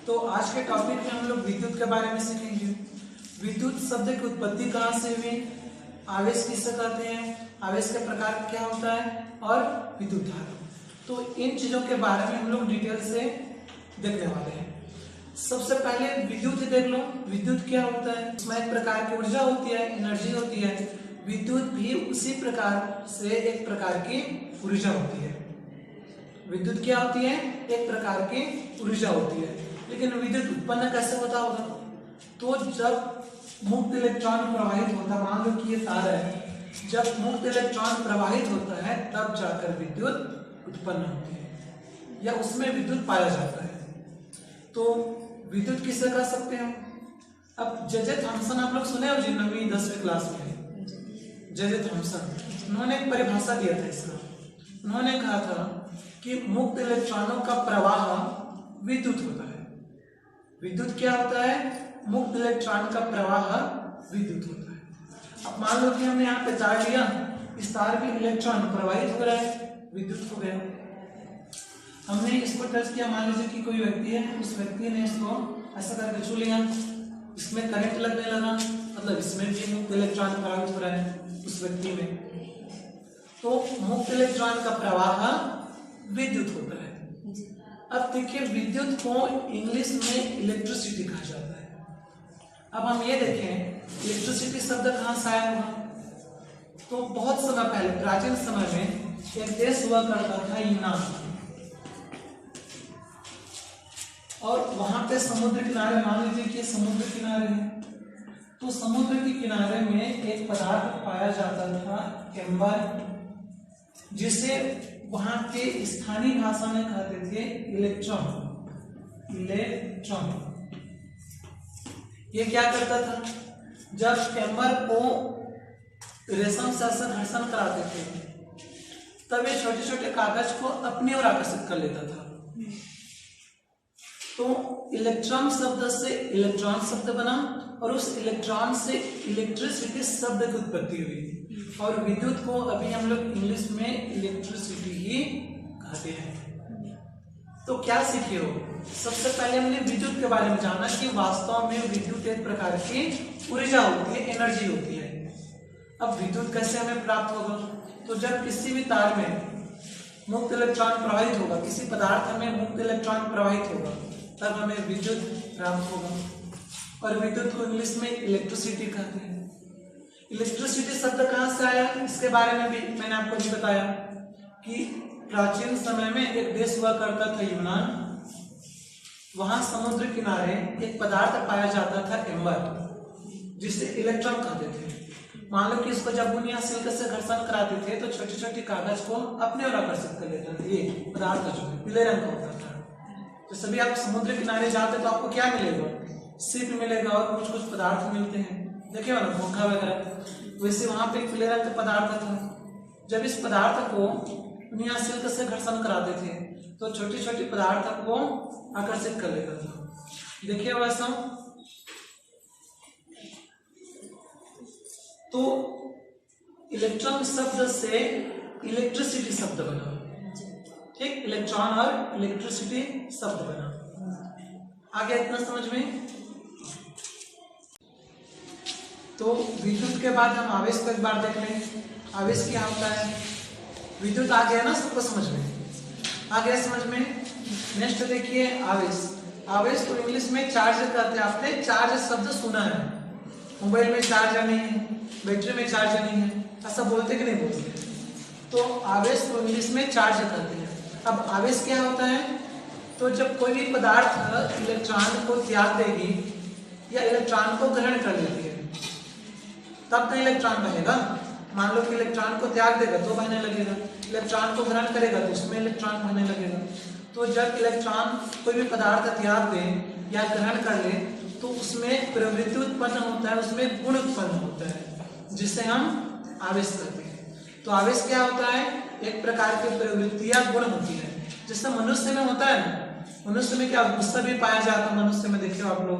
तो आज के टॉपिक में हम लोग विद्युत के बारे में सीखेंगे। विद्युत शब्द की उत्पत्ति कहाँ से हुई, आवेश किसे कहते हैं, आवेश के प्रकार क्या होता है और विद्युत धारा। तो इन चीजों के बारे में हम लोग डिटेल से देखने वाले हैं। सबसे पहले विद्युत देख लो। विद्युत क्या होता है, इसमें एक प्रकार की ऊर्जा होती है, एनर्जी होती है। विद्युत भी उसी प्रकार से एक प्रकार की ऊर्जा होती है। विद्युत क्या होती है, एक प्रकार की ऊर्जा होती है। लेकिन विद्युत उत्पन्न कैसे होता होगा, तो जब मुक्त इलेक्ट्रॉन प्रवाहित होता है, मान लो कि ये तार है, जब मुक्त इलेक्ट्रॉन प्रवाहित होता है तब जाकर विद्युत उत्पन्न होती है या उसमें विद्युत पाया जाता है। तो विद्युत किसे कह सकते हैं। अब जे थॉम्सन आप लोग सुने हो जी, 9वीं 10वीं क्लास में जे थॉम्सन, उन्होंने एक परिभाषा दिया था इसका। उन्होंने कहा था कि मुक्त इलेक्ट्रॉनों का प्रवाह विद्युत होता है। विद्युत क्या होता है, मुक्त इलेक्ट्रॉन का प्रवाह विद्युत होता है। अब मान लो कि हमने यहाँ पे तार लिया, इस तार में इलेक्ट्रॉन प्रवाहित हो रहा है, विद्युत हो गया। हमने इसको टच किया, मान लीजिए कि कोई व्यक्ति है, उस व्यक्ति ने इसको ऐसा करके छू लिया, इसमें करंट लगने लगा, मतलब इसमें भी मुक्त इलेक्ट्रॉन प्रवाहित हो रहा है उस व्यक्ति में। तो मुक्त इलेक्ट्रॉन का प्रवाह विद्युत होता है। अब देखिए, विद्युत को इंग्लिश में इलेक्ट्रिसिटी कहा जाता है। अब हम ये देखें, इलेक्ट्रिसिटी शब्द कहाँ से आया होगा, तो बहुत समय पहले प्राचीन समय में एक देश हुआ करता था यूनान, और वहां पे समुद्र किनारे, मान लीजिए कि समुद्र किनारे है, तो समुद्र के किनारे में एक पदार्थ पाया जाता था एम्बर, जिसे वहां के स्थानीय भाषा में कहते थे इलेक्ट्रॉन। इलेक्ट्रॉन ये क्या करता था, जब एम्बर को रेशम से घर्षण कराते थे तब ये छोटे छोटे कागज को अपनी ओर आकर्षित कर लेता था। तो इलेक्ट्रॉन शब्द से इलेक्ट्रॉन शब्द बना, और उस इलेक्ट्रॉन से इलेक्ट्रिसिटी शब्द की उत्पत्ति हुई। और विद्युत को अभी हम लोग इंग्लिश में इलेक्ट्रिसिटी ही कहते हैं। तो क्या सीखे हो, सबसे पहले हमने विद्युत के बारे में जाना कि वास्तव में विद्युत एक प्रकार की ऊर्जा होती है, एनर्जी होती है। अब विद्युत कैसे हमें प्राप्त होगा, तो जब किसी भी तार में मुक्त इलेक्ट्रॉन प्रवाहित होगा, किसी पदार्थ में मुक्त इलेक्ट्रॉन प्रवाहित होगा, तब हमें विद्युत प्राप्त होगा। और विद्युत को इंग्लिश में इलेक्ट्रिसिटी कहते हैं। इलेक्ट्रिसिटी शब्द कहाँ से आया, इसके बारे में भी मैंने आपको भी बताया कि प्राचीन समय में एक देश हुआ करता था यूनान, वहां समुद्र किनारे एक पदार्थ पाया जाता था एम्बर, जिसे इलेक्ट्रॉन कहते थे। मान लो कि इसको जब बुनिया सिल्क से घर्षण कराते थे तो छोटे छोटे कागज को अपने ओर आकर्षित कर लेते थे। ये पदार्थ जो है पीले रंग का होता था। तो सभी आप समुद्र किनारे जाते तो आपको क्या मिलेगा, सिप मिलेगा और कुछ कुछ पदार्थ मिलते हैं, देखे हो ना, धोखा वगैरह। वैसे वहां पे एक पीले रंग का पदार्थ था। जब इस पदार्थ को दुनिया सिल्क से घर्षण कराते थे तो छोटे छोटे पदार्थ को आकर्षित कर लेता था। देखिए वैसा, तो इलेक्ट्रॉन शब्द से इलेक्ट्रिसिटी शब्द बना, ठीक, इलेक्ट्रॉन और इलेक्ट्रिसिटी शब्द बना। आगे इतना समझ में। तो विद्युत के बाद हम आवेश को एक बार देख लें। आवेश क्या होता है, विद्युत आ गया ना सबको समझ में, आ गया समझ में। नेक्स्ट देखिए आवेश। आवेश को इंग्लिश में चार्ज कहते हैं। आपने चार्ज शब्द सुना है, मोबाइल में चार्ज नहीं है, बैटरी में चार्ज नहीं है, ऐसा बोलते कि नहीं बोलते। तो आवेश को इंग्लिश में चार्ज कहते हैं। अब आवेश क्या होता है, तो जब कोई भी पदार्थ इलेक्ट्रॉन को त्याग देगी या इलेक्ट्रॉन को ग्रहण कर लेती है तब तो इलेक्ट्रॉन बहेगा। मान लो कि इलेक्ट्रॉन को त्याग देगा तो बहने लगेगा, इलेक्ट्रॉन को ग्रहण करेगा तो उसमें इलेक्ट्रॉन बहने लगेगा। तो जब इलेक्ट्रॉन कोई भी पदार्थ त्याग दे या ग्रहण कर ले तो उसमें प्रवृत्ति उत्पन्न होता है, उसमें गुण उत्पन्न होता है, जिसे हम आवेश कहते हैं। तो आवेश क्या होता है, एक प्रकार की प्रवृत्ति या गुण होती है, जैसे मनुष्य में होता है ना। मनुष्य में क्या गुस्सा भी पाया जाता है, मनुष्य में देखिए आप लोग